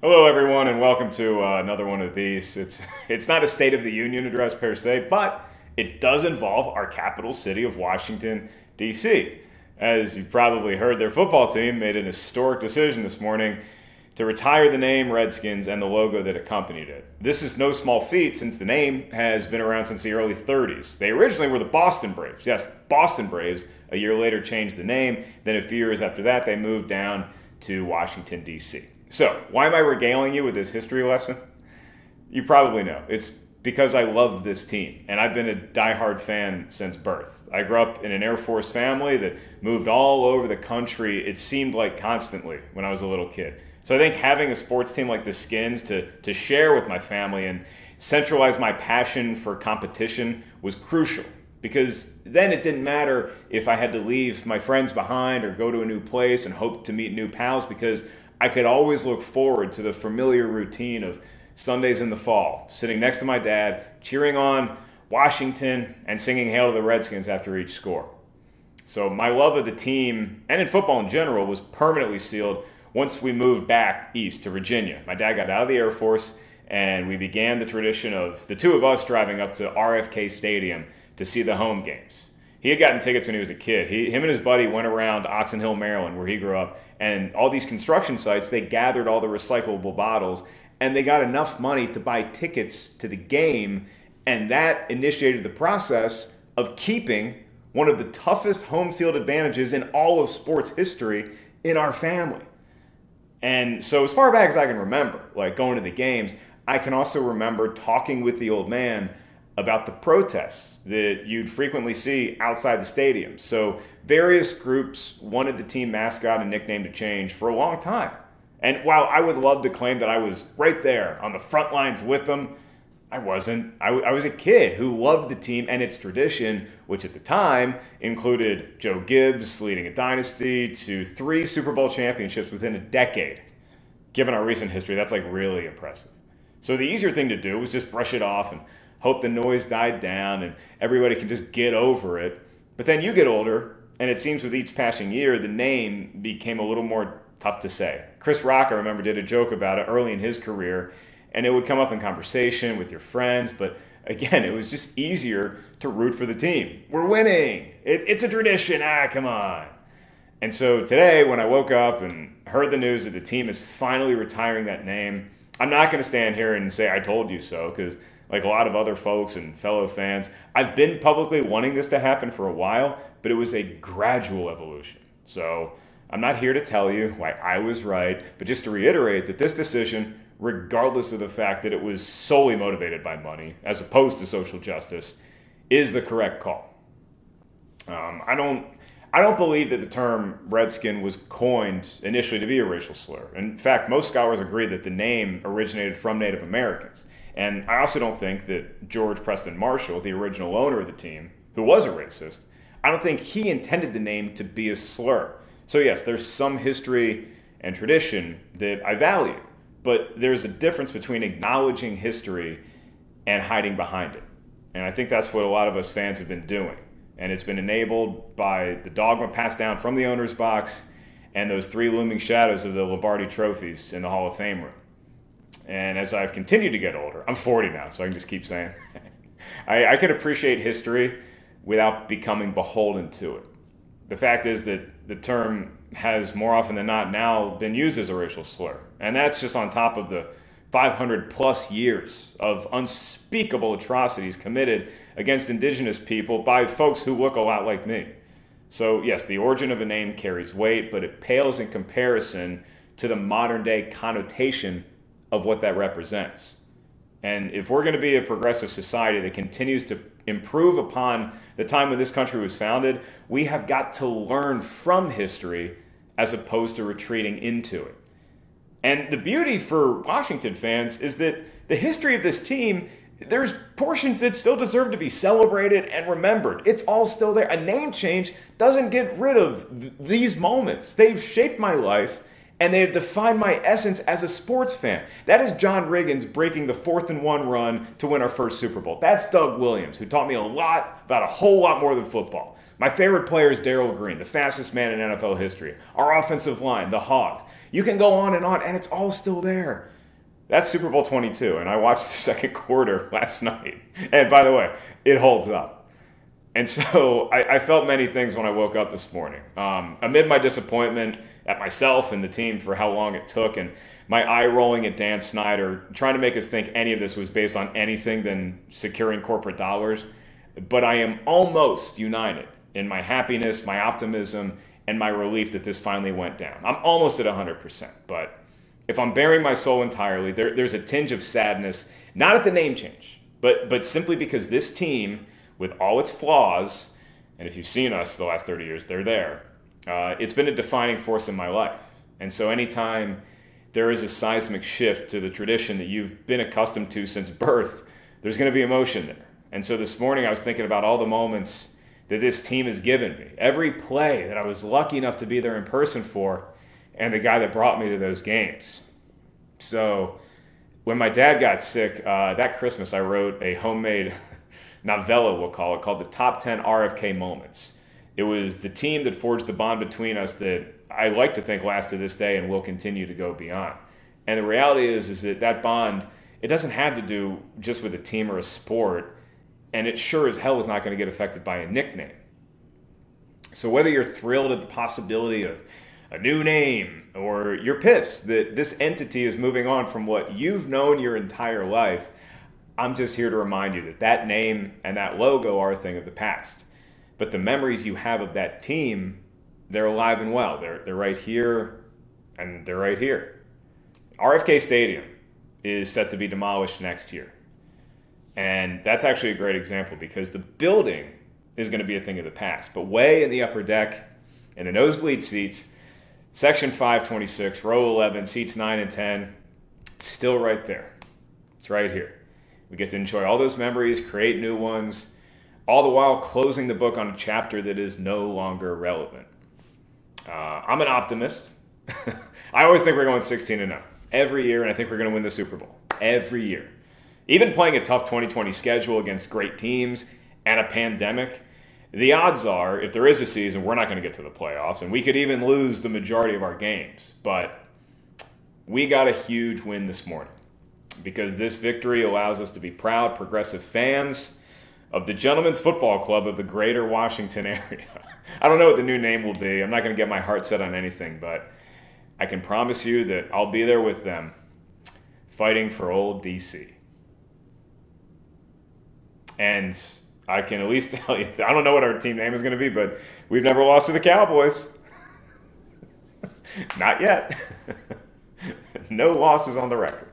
Hello, everyone, and welcome to another one of these. It's not a State of the Union address per se, but it does involve our capital city of Washington, D.C. As you've probably heard, their football team made an historic decision this morning to retire the name Redskins and the logo that accompanied it. This is no small feat since the name has been around since the early 30s. They originally were the Boston Braves. Yes, Boston Braves. A year later changed the name. Then a few years after that, they moved down to Washington, D.C. So, why am I regaling you with this history lesson? You probably know. It's because I love this team, and I've been a diehard fan since birth. I grew up in an Air Force family that moved all over the country, it seemed like constantly when I was a little kid. So I think having a sports team like the Skins to share with my family and centralize my passion for competition was crucial. Because then it didn't matter if I had to leave my friends behind or go to a new place and hope to meet new pals, because I could always look forward to the familiar routine of Sundays in the fall, sitting next to my dad, cheering on Washington and singing Hail to the Redskins after each score. So my love of the team, and in football in general, was permanently sealed once we moved back east to Virginia. My dad got out of the Air Force, and we began the tradition of the two of us driving up to RFK Stadium to see the home games. He had gotten tickets when he was a kid. Him and his buddy went around Oxon Hill, Maryland, where he grew up, and all these construction sites, they gathered all the recyclable bottles, and they got enough money to buy tickets to the game, and that initiated the process of keeping one of the toughest home field advantages in all of sports history in our family. And so as far back as I can remember, like going to the games, I can also remember talking with the old man about the protests that you'd frequently see outside the stadium. So various groups wanted the team mascot and nickname to change for a long time. And while I would love to claim that I was right there on the front lines with them, I wasn't. I was a kid who loved the team and its tradition, which at the time included Joe Gibbs leading a dynasty to 3 Super Bowl championships within a decade. Given our recent history, that's like really impressive. So the easier thing to do was just brush it off and hope the noise died down and everybody can just get over it. But then you get older, and it seems with each passing year, the name became a little more tough to say. Chris Rock, I remember, did a joke about it early in his career, and it would come up in conversation with your friends, but again, it was just easier to root for the team. We're winning. It's a tradition. Come on. And so today, when I woke up and heard the news that the team is finally retiring that name, I'm not going to stand here and say I told you so, because like a lot of other folks and fellow fans, I've been publicly wanting this to happen for a while, but it was a gradual evolution. So I'm not here to tell you why I was right, but just to reiterate that this decision, regardless of the fact that it was solely motivated by money as opposed to social justice, is the correct call. I don't believe that the term Redskin was coined initially to be a racial slur. In fact, most scholars agree that the name originated from Native Americans. And I also don't think that George Preston Marshall, the original owner of the team, who was a racist, I don't think he intended the name to be a slur. So yes, there's some history and tradition that I value, but there's a difference between acknowledging history and hiding behind it. And I think that's what a lot of us fans have been doing. And it's been enabled by the dogma passed down from the owner's box and those 3 looming shadows of the Lombardi trophies in the Hall of Fame room. And as I've continued to get older, I'm 40 now, so I can just keep saying, I can appreciate history without becoming beholden to it. The fact is that the term has more often than not now been used as a racial slur. And that's just on top of the 500 plus years of unspeakable atrocities committed against indigenous people by folks who look a lot like me. So yes, the origin of a name carries weight, but it pales in comparison to the modern day connotation of what that represents. And if we're going to be a progressive society that continues to improve upon the time when this country was founded, we have got to learn from history as opposed to retreating into it. And the beauty for Washington fans is that the history of this team, there's portions that still deserve to be celebrated and remembered. It's all still there. A name change doesn't get rid of these moments. They've shaped my life, and they have defined my essence as a sports fan. That is John Riggins breaking the 4th-and-1 run to win our first Super Bowl. That's Doug Williams, who taught me a lot about a whole lot more than football. My favorite player is Darrell Green, the fastest man in NFL history. Our offensive line, the Hogs. You can go on, and it's all still there. That's Super Bowl 22, and I watched the second quarter last night. And by the way, it holds up. And so I felt many things when I woke up this morning. Amid my disappointment at myself and the team for how long it took, and my eye rolling at Dan Snyder, trying to make us think any of this was based on anything than securing corporate dollars. But I am almost united in my happiness, my optimism, and my relief that this finally went down. I'm almost at 100%, but if I'm bearing my soul entirely, there's a tinge of sadness, not at the name change, but simply because this team, with all its flaws, and if you've seen us the last 30 years, they're there, it's been a defining force in my life. And so anytime there is a seismic shift to the tradition that you've been accustomed to since birth, there's going to be emotion there. And so this morning I was thinking about all the moments that this team has given me, every play that I was lucky enough to be there in person for, and the guy that brought me to those games. So when my dad got sick, that Christmas I wrote a homemade novella, we'll call it, called The Top 10 RFK Moments. It was the team that forged the bond between us that I like to think lasts to this day and will continue to go beyond. And the reality is that bond, it doesn't have to do just with a team or a sport, and it sure as hell is not going to get affected by a nickname. So whether you're thrilled at the possibility of a new name, or you're pissed that this entity is moving on from what you've known your entire life, I'm just here to remind you that that name and that logo are a thing of the past. But the memories you have of that team, they're alive and well. They're right here, and they're right here. RFK Stadium is set to be demolished next year. And that's actually a great example because the building is going to be a thing of the past. But way in the upper deck, in the nosebleed seats, Section 526, row 11, seats 9 and 10, it's still right there. It's right here. We get to enjoy all those memories, create new ones, all the while closing the book on a chapter that is no longer relevant. I'm an optimist. I always think we're going 16-0 every year, and I think we're going to win the Super Bowl every year. Even playing a tough 2020 schedule against great teams and a pandemic, the odds are, if there is a season, we're not going to get to the playoffs, and we could even lose the majority of our games. But we got a huge win this morning because this victory allows us to be proud, progressive fans of the Gentlemen's Football Club of the greater Washington area. I don't know what the new name will be. I'm not going to get my heart set on anything, but I can promise you that I'll be there with them fighting for old DC. And I can at least tell you, I don't know what our team name is going to be, but we've never lost to the Cowboys. Not yet. No losses on the record.